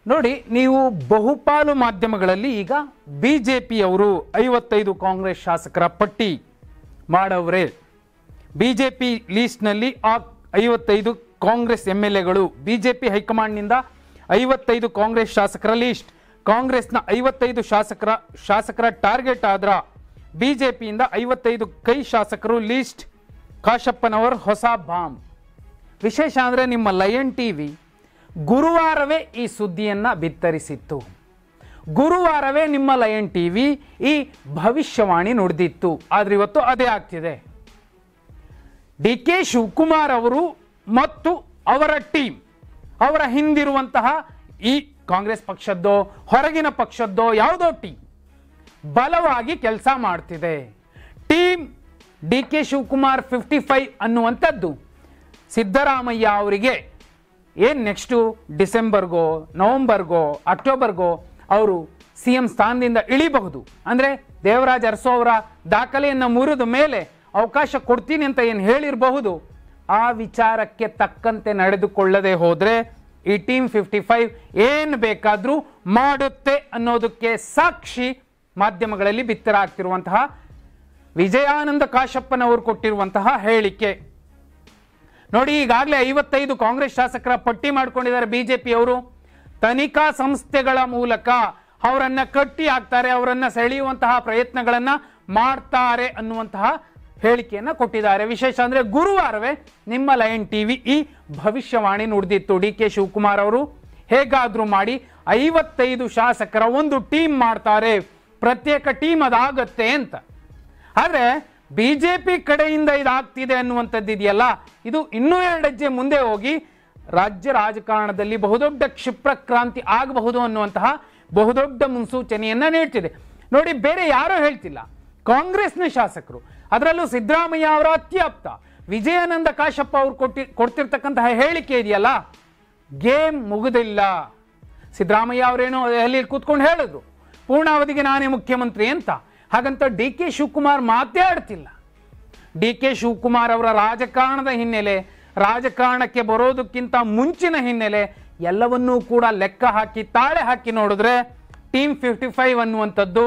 ನೋಡಿ, ನೀವು ಬಹುಪಾಲು ಮಾಧ್ಯಮಗಳಲ್ಲಿ ಈಗ ಬಿಜೆಪಿಯವರು 55 ಕಾಂಗ್ರೆಸ್ ಶಾಸಕರ ಪಟ್ಟಿ ಮಾಡವ್ರೆ. ಬಿಜೆಪಿ ಲೀಸ್ಟ್ನಲ್ಲಿ ಆ 55 ಕಾಂಗ್ರೆಸ್ MLAಗಳು, ಬಿಜೆಪಿ ಹೈಕಮಾಂಡ್ನಿಂದ 55 ಕಾಂಗ್ರೆಸ್ ಶಾಸಕರ ಲೀಸ್ಟ್, ಕಾಂಗ್ರೆಸ್ನ 55 ಶಾಸಕರ ಟಾರ್ಗೆಟ್ ಆದ್ರ ಬಿಜೆಪಿಯಿಂದ 55 ಕೈ ಶಾಸಕರು ಲೀಸ್ಟ್. ಕಾಶಪ್ಪನವರ ಹೊಸ ಬಾಂಬ್. ವಿಶೇಷ ಅಂದರೆ ನಿಮ್ಮ ಲಯನ್ ಟಿವಿ ಗುರುವಾರವೇ ಈ ಸುದ್ದಿಯನ್ನ ಬಿತ್ತರಿಸಿತ್ತು. ಗುರುವಾರವೇ ನಿಮ್ಮ ಲಯನ್ ಟಿವಿ ಈ ಭವಿಷ್ಯವಾಣಿ ನುಡಿದಿತ್ತು. ಆದರೆ ಇವತ್ತು ಅದೇ ಆಗ್ತಿದೆ. DK ಶಿವಕುಮಾರ್ ಅವರು ಮತ್ತು ಅವರ ಟೀಮ್, ಅವರ ಹಿಂದಿರುವಂತಹ ಈ ಕಾಂಗ್ರೆಸ್ ಪಕ್ಷದ್ದೋ ಹೊರಗಿನ ಪಕ್ಷದ್ದೋ ಯಾವುದೋ ಟೀಮ್ ಬಲವಾಗಿ ಕೆಲಸ ಮಾಡ್ತಿದೆ. ಟೀಮ್ DK ಶಿವಕುಮಾರ್ 55 ಅನ್ನುವಂಥದ್ದು ಸಿದ್ದರಾಮಯ್ಯ ಅವರಿಗೆ ಏನು ನೆಕ್ಸ್ಟು ಡಿಸೆಂಬರ್ಗೋ ನವಂಬರ್ಗೋ ಅಕ್ಟೋಬರ್ಗೋ ಅವರು CM ಸ್ಥಾನದಿಂದ ಇಳಿಬಹುದು. ಅಂದರೆ ದೇವರಾಜ್ ಅರಸು ಅವರ ದಾಖಲೆಯನ್ನು ಮುರಿದ ಮೇಲೆ ಅವಕಾಶ ಕೊಡ್ತೀನಿ ಅಂತ ಏನು ಹೇಳಿರಬಹುದು. ಆ ವಿಚಾರಕ್ಕೆ ತಕ್ಕಂತೆ ನಡೆದುಕೊಳ್ಳದೆ ಹೋದರೆ ಈ ಟೀಮ್ 55 ಏನು ಬೇಕಾದರೂ ಮಾಡುತ್ತೆ ಅನ್ನೋದಕ್ಕೆ ಸಾಕ್ಷಿ ಮಾಧ್ಯಮಗಳಲ್ಲಿ ಬಿತ್ತರಾಗ್ತಿರುವಂತಹ ವಿಜಯಾನಂದ ಕಾಶಪ್ಪನವರು ಕೊಟ್ಟಿರುವಂತಹ ಹೇಳಿಕೆ ನೋಡಿ. ಈಗಾಗಲೇ 55 ಕಾಂಗ್ರೆಸ್ ಶಾಸಕರ ಪಟ್ಟಿ ಮಾಡ್ಕೊಂಡಿದ್ದಾರೆ ಬಿಜೆಪಿಯವರು. ತನಿಖಾ ಸಂಸ್ಥೆಗಳ ಮೂಲಕ ಅವರನ್ನ ಕಟ್ಟಿ ಹಾಕ್ತಾರೆ, ಅವರನ್ನ ಸೆಳೆಯುವಂತಹ ಪ್ರಯತ್ನಗಳನ್ನ ಮಾಡ್ತಾರೆ ಅನ್ನುವಂತಹ ಹೇಳಿಕೆಯನ್ನ ಕೊಟ್ಟಿದ್ದಾರೆ. ವಿಶೇಷ ಅಂದ್ರೆ ಗುರುವಾರವೇ ನಿಮ್ಮ ಲಯನ್ ಟಿವಿ ಈ ಭವಿಷ್ಯವಾಣಿ ನುಡಿದಿತ್ತು. DK ಶಿವಕುಮಾರ್ ಅವರು ಹೇಗಾದ್ರೂ ಮಾಡಿ 55 ಶಾಸಕರ ಒಂದು ಟೀಮ್ ಮಾಡ್ತಾರೆ, ಪ್ರತ್ಯೇಕ ಟೀಮ್ ಅದಾಗತ್ತೆ ಅಂತ. ಆದ್ರೆ ಬಿಜೆಪಿ ಕಡೆಯಿಂದ ಇದಾಗ್ತಿದೆ ಅನ್ನುವಂಥದ್ದು ಇದೆಯಲ್ಲ, ಇದು ಇನ್ನೂ 2 ಹೆಜ್ಜೆ ಮುಂದೆ ಹೋಗಿ ರಾಜ್ಯ ರಾಜಕಾರಣದಲ್ಲಿ ಬಹುದೊಡ್ಡ ಕ್ಷಿಪ್ರಕ್ರಾಂತಿ ಆಗಬಹುದು ಅನ್ನುವಂತಹ ಬಹುದೊಡ್ಡ ಮುನ್ಸೂಚನೆಯನ್ನ ನೀಡ್ತಿದೆ. ನೋಡಿ, ಬೇರೆ ಯಾರೋ ಹೇಳ್ತಿಲ್ಲ, ಕಾಂಗ್ರೆಸ್ನ ಶಾಸಕರು, ಅದರಲ್ಲೂ ಸಿದ್ದರಾಮಯ್ಯ ಅವರ ಅತ್ಯಾಪ್ತ ವಿಜಯಾನಂದ ಕಾಶಪ್ಪ ಅವರು ಕೊಡ್ತಿರ್ತಕ್ಕಂತಹ ಹೇಳಿಕೆ ಇದೆಯಲ್ಲ, ಗೇಮ್ ಮುಗಿದಿಲ್ಲ. ಸಿದ್ದರಾಮಯ್ಯ ಅವರೇನೋ ಅಲ್ಲಿ ಕೂತ್ಕೊಂಡು ಹೇಳಿದ್ರು ಪೂರ್ಣಾವಧಿಗೆ ನಾನೇ ಮುಖ್ಯಮಂತ್ರಿ ಅಂತ. ಹಾಗಂತ DK ಶಿವಕುಮಾರ್ ಮಾತಾಡ್ತಿಲ್ಲ. DK ಶಿವಕುಮಾರ್ ಅವರ ರಾಜಕಾರಣದ ಹಿನ್ನೆಲೆ, ರಾಜಕಾರಣಕ್ಕೆ ಬರೋದಕ್ಕಿಂತ ಮುಂಚಿನ ಹಿನ್ನೆಲೆ ಎಲ್ಲವನ್ನೂ ಕೂಡ ಲೆಕ್ಕ ಹಾಕಿ ತಾಳೆ ಹಾಕಿ ನೋಡಿದ್ರೆ ಟೀಮ್ 55 ಅನ್ನುವಂಥದ್ದು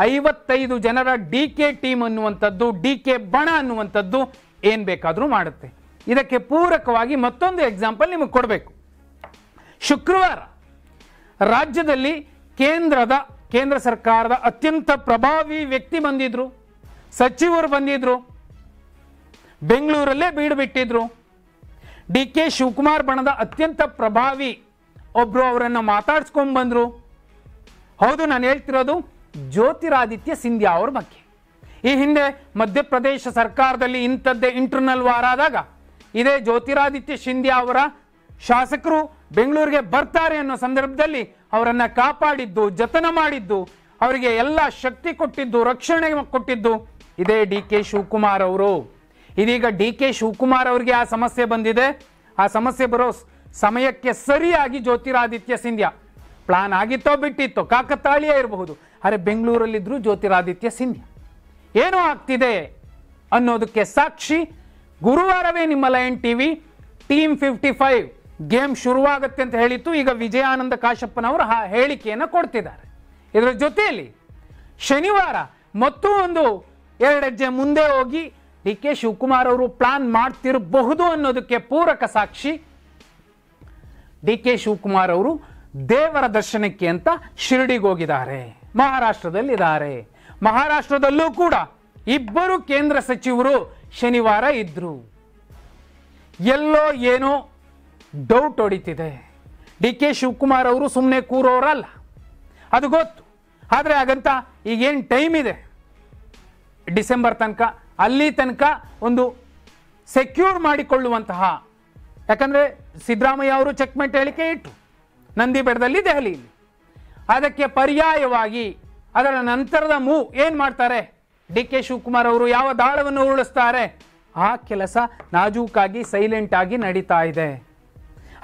55 ಜನರ DK ಟೀಮ್ ಅನ್ನುವಂಥದ್ದು, DK ಬಣ ಅನ್ನುವಂಥದ್ದು ಏನ್ ಬೇಕಾದರೂ ಮಾಡುತ್ತೆ. ಇದಕ್ಕೆ ಪೂರಕವಾಗಿ ಮತ್ತೊಂದು ಎಕ್ಸಾಂಪಲ್ ನಿಮಗೆ ಕೊಡಬೇಕು. ಶುಕ್ರವಾರ ರಾಜ್ಯದಲ್ಲಿ ಕೇಂದ್ರ ಸರ್ಕಾರದ ಅತ್ಯಂತ ಪ್ರಭಾವಿ ವ್ಯಕ್ತಿ ಬಂದಿದ್ರು, ಸಚಿವರು ಬಂದಿದ್ರು, ಬೆಂಗಳೂರಲ್ಲೇ ಬೀಡು ಬಿಟ್ಟಿದ್ರು. DK ಶಿವಕುಮಾರ್ ಬಣದ ಅತ್ಯಂತ ಪ್ರಭಾವಿ ಒಬ್ರು ಅವರನ್ನ ಮಾತಾಡ್ಸ್ಕೊಂಡ್ ಬಂದ್ರು. ಹೌದು, ನಾನು ಹೇಳ್ತಿರೋದು ಜ್ಯೋತಿರಾದಿತ್ಯ ಸಿಂಧ್ಯಾ ಅವ್ರ ಬಗ್ಗೆ. ಈ ಹಿಂದೆ ಮಧ್ಯಪ್ರದೇಶ ಸರ್ಕಾರದಲ್ಲಿ ಇಂಥದ್ದೇ ಇಂಟರ್ನಲ್ ವಾರ್ ಆದಾಗ ಇದೇ ಜ್ಯೋತಿರಾದಿತ್ಯ ಸಿಂಧ್ಯಾ ಅವರ ಶಾಸಕರು ಬೆಂಗಳೂರಿಗೆ ಬರ್ತಾರೆ ಅನ್ನೋ ಸಂದರ್ಭದಲ್ಲಿ ಅವರನ್ನ ಕಾಪಾಡಿದ್ದು, ಜತನ ಮಾಡಿದ್ದು, ಅವರಿಗೆ ಎಲ್ಲ ಶಕ್ತಿ ಕೊಟ್ಟಿದ್ದು, ರಕ್ಷಣೆ ಕೊಟ್ಟಿದ್ದು ಇದೇ DK ಶಿವಕುಮಾರ್ ಅವರು. ಇದೀಗ DK ಶಿವಕುಮಾರ್ ಅವರಿಗೆ ಆ ಸಮಸ್ಯೆ ಬಂದಿದೆ. ಆ ಸಮಸ್ಯೆ ಬರೋ ಸಮಯಕ್ಕೆ ಸರಿಯಾಗಿ ಜ್ಯೋತಿರಾದಿತ್ಯ ಸಿಂಧ್ಯಾ ಪ್ಲಾನ್ ಆಗಿತ್ತೋ ಬಿಟ್ಟಿತ್ತೋ, ಕಾಕತಾಳೀಯ ಇರಬಹುದು, ಆದರೆ ಬೆಂಗಳೂರಲ್ಲಿದ್ರು ಜ್ಯೋತಿರಾದಿತ್ಯ ಸಿಂಧ್ಯಾ. ಏನೋ ಆಗ್ತಿದೆ ಅನ್ನೋದಕ್ಕೆ ಸಾಕ್ಷಿ ಗುರುವಾರವೇ ನಿಮ್ಮ ಲಯನ್ ಟಿವಿ ಟೀಮ್ 55 ಗೇಮ್ ಶುರುವಾಗುತ್ತೆ ಅಂತ ಹೇಳಿತ್ತು. ಈಗ ವಿಜಯಾನಂದ ಕಾಶಪ್ಪನವರು ಆ ಹೇಳಿಕೆಯನ್ನು ಕೊಡ್ತಿದ್ದಾರೆ. ಇದರ ಜೊತೆಯಲ್ಲಿ ಶನಿವಾರ ಮತ್ತೂ ಒಂದು 2 ಹೆಜ್ಜೆ ಮುಂದೆ ಹೋಗಿ DK ಶಿವಕುಮಾರ್ ಅವರು ಪ್ಲಾನ್ ಮಾಡ್ತಿರಬಹುದು ಅನ್ನೋದಕ್ಕೆ ಪೂರಕ ಸಾಕ್ಷಿ DK ಶಿವಕುಮಾರ್ ಅವರು ದೇವರ ದರ್ಶನಕ್ಕೆ ಅಂತ ಶಿರಡಿಗೆ ಹೋಗಿದ್ದಾರೆ. ಮಹಾರಾಷ್ಟ್ರದಲ್ಲಿದ್ದಾರೆ. ಮಹಾರಾಷ್ಟ್ರದಲ್ಲೂ ಕೂಡ 2 ಕೇಂದ್ರ ಸಚಿವರು ಶನಿವಾರ ಇದ್ರು. ಎಲ್ಲೋ ಏನೋ ಡೌಟ್ ಹೊಡಿತಿದೆ. DK ಶಿವಕುಮಾರ್ ಅವರು ಸುಮ್ಮನೆ ಕೂರೋರಲ್ಲ, ಅದು ಗೊತ್ತು. ಆದರೆ ಹಾಗಂತ ಈಗೇನು ಟೈಮ್ ಇದೆ ಡಿಸೆಂಬರ್ ತನಕ, ಅಲ್ಲಿ ತನಕ ಒಂದು ಸೆಕ್ಯೂರ್ ಮಾಡಿಕೊಳ್ಳುವಂತಹ, ಯಾಕಂದರೆ ಸಿದ್ದರಾಮಯ್ಯ ಅವರು ಚೆಕ್ಮೆಂಟ್ ಹೇಳಿಕೆ ಇಟ್ಟು ನಂದಿ ಬೆಟ್ಟದಲ್ಲಿ ದೆಹಲಿಯಲ್ಲಿ, ಅದಕ್ಕೆ ಪರ್ಯಾಯವಾಗಿ ಅದರ ನಂತರದ ಮೂವ್ ಏನು ಮಾಡ್ತಾರೆ DK ಶಿವಕುಮಾರ್ ಅವರು, ಯಾವ ದಾಳವನ್ನು ಉರುಳಿಸ್ತಾರೆ, ಆ ಕೆಲಸ ನಾಜೂಕಾಗಿ ಸೈಲೆಂಟ್ ಆಗಿ ನಡೀತಾ ಇದೆ.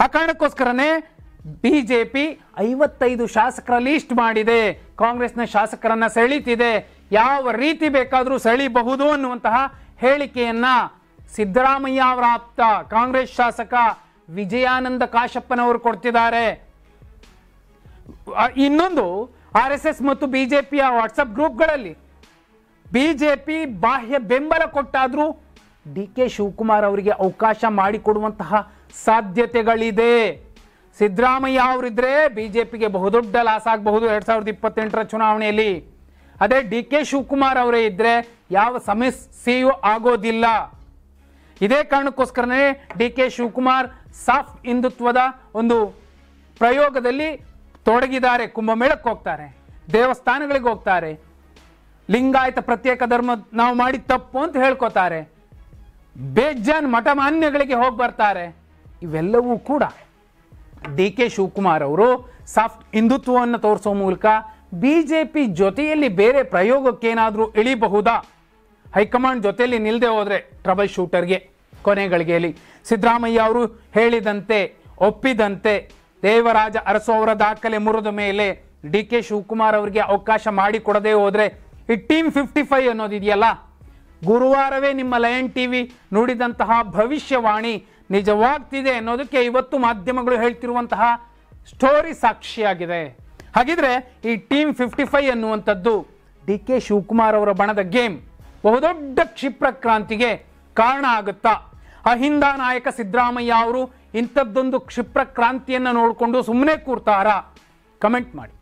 ಆ ಕಾರಣಕ್ಕೋಸ್ಕರನೇ ಬಿಜೆಪಿ 55 ಶಾಸಕರ ಲೀಸ್ಟ್ ಮಾಡಿದೆ, ಕಾಂಗ್ರೆಸ್ನ ಶಾಸಕರನ್ನ ಸೆಳೀತಿದೆ, ಯಾವ ರೀತಿ ಬೇಕಾದರೂ ಸೆಳೀಬಹುದು ಅನ್ನುವಂತಹ ಹೇಳಿಕೆಯನ್ನ ಸಿದ್ದರಾಮಯ್ಯ ಅವರ ಆಪ್ತ ಕಾಂಗ್ರೆಸ್ ಶಾಸಕ ವಿಜಯಾನಂದ ಕಾಶಪ್ಪನವರು ಕೊಡ್ತಿದ್ದಾರೆ. ಇನ್ನೊಂದು RSS ಮತ್ತು ಬಿಜೆಪಿಯ ವಾಟ್ಸಪ್ ಗ್ರೂಪ್ಗಳಲ್ಲಿ ಬಿಜೆಪಿ ಬಾಹ್ಯ ಬೆಂಬಲ ಕೊಟ್ಟಾದ್ರೂ DK ಶಿವಕುಮಾರ್ ಅವರಿಗೆ ಅವಕಾಶ ಮಾಡಿಕೊಡುವಂತಹ ಸಾಧ್ಯತೆಗಳಿದೆ. ಸಿದ್ದರಾಮಯ್ಯ ಅವರಿದ್ರೆ ಬಿಜೆಪಿಗೆ ಬಹುದೊಡ್ಡ ಲಾಸ್ ಆಗಬಹುದು 2028ರ ಚುನಾವಣೆಯಲ್ಲಿ. ಅದೇ DK ಶಿವಕುಮಾರ್ ಅವರೇ ಇದ್ರೆ ಯಾವ ಸಮಸ್ಯೆಯೂ ಆಗೋದಿಲ್ಲ. ಇದೇ ಕಾರಣಕ್ಕೋಸ್ಕರನೇ DK ಶಿವಕುಮಾರ್ ಸಾಫ್ಟ್ ಹಿಂದುತ್ವದ ಒಂದು ಪ್ರಯೋಗದಲ್ಲಿ ತೊಡಗಿದ್ದಾರೆ. ಕುಂಭಮೇಳಕ್ಕೆ ಹೋಗ್ತಾರೆ, ದೇವಸ್ಥಾನಗಳಿಗೆ ಹೋಗ್ತಾರೆ, ಲಿಂಗಾಯತ ಪ್ರತ್ಯೇಕ ಧರ್ಮ ನಾವು ಮಾಡಿ ತಪ್ಪು ಅಂತ ಹೇಳ್ಕೊತಾರೆ, ಬೇಜಾನ್ ಮಠಮಾನ್ಯಗಳಿಗೆ ಹೋಗಿ ಬರ್ತಾರೆ. ಇವೆಲ್ಲವೂ ಕೂಡ DK ಶಿವಕುಮಾರ್ ಅವರು ಸಾಫ್ಟ್ ಹಿಂದುತ್ವವನ್ನು ತೋರಿಸೋ ಮೂಲಕ ಬಿಜೆಪಿ ಜೊತೆಯಲ್ಲಿ ಬೇರೆ ಪ್ರಯೋಗಕ್ಕೇನಾದರೂ ಇಳಿಬಹುದಾ? ಹೈಕಮಾಂಡ್ ಜೊತೆಯಲ್ಲಿ ನಿಲ್ಲದೆ ಹೋದ್ರೆ ಟ್ರಬಲ್ ಶೂಟರ್ಗೆ ಕೊನೆಗಳಿಗೆಯಲ್ಲಿ ಸಿದ್ದರಾಮಯ್ಯ ಅವರು ಹೇಳಿದಂತೆ ಒಪ್ಪಿದಂತೆ ದೇವರಾಜ ಅರಸು ಅವರ ದಾಖಲೆ ಮುರಿದ ಮೇಲೆ DK ಶಿವಕುಮಾರ್ ಅವರಿಗೆ ಅವಕಾಶ ಮಾಡಿಕೊಡದೆ ಹೋದ್ರೆ ಈ ಟೀಮ್ 55 ಅನ್ನೋದಿದೆಯಲ್ಲ, ಗುರುವಾರವೇ ನಿಮ್ಮ ಲಯನ್ ಟಿವಿ ನುಡಿದಂತಹ ಭವಿಷ್ಯವಾಣಿ ನಿಜವಾಗ್ತಿದೆ ಅನ್ನೋದಕ್ಕೆ ಇವತ್ತು ಮಾಧ್ಯಮಗಳು ಹೇಳ್ತಿರುವಂತಹ ಸ್ಟೋರಿ ಸಾಕ್ಷಿಯಾಗಿದೆ. ಹಾಗಿದ್ರೆ ಈ ಟೀಮ್ 55 ಅನ್ನುವಂಥದ್ದು DK ಶಿವಕುಮಾರ್ ಅವರ ಬಣದ ಗೇಮ್ ಬಹುದೊಡ್ಡ ಕ್ಷಿಪ್ರ ಕ್ರಾಂತಿಗೆ ಕಾರಣ ಆಗುತ್ತಾ? ಅಹಿಂದ ನಾಯಕ ಸಿದ್ದರಾಮಯ್ಯ ಅವರು ಇಂಥದ್ದೊಂದು ಕ್ಷಿಪ್ರ ಕ್ರಾಂತಿಯನ್ನು ನೋಡಿಕೊಂಡು ಸುಮ್ಮನೆ ಕೂರ್ತಾರಾ? ಕಮೆಂಟ್ ಮಾಡಿ.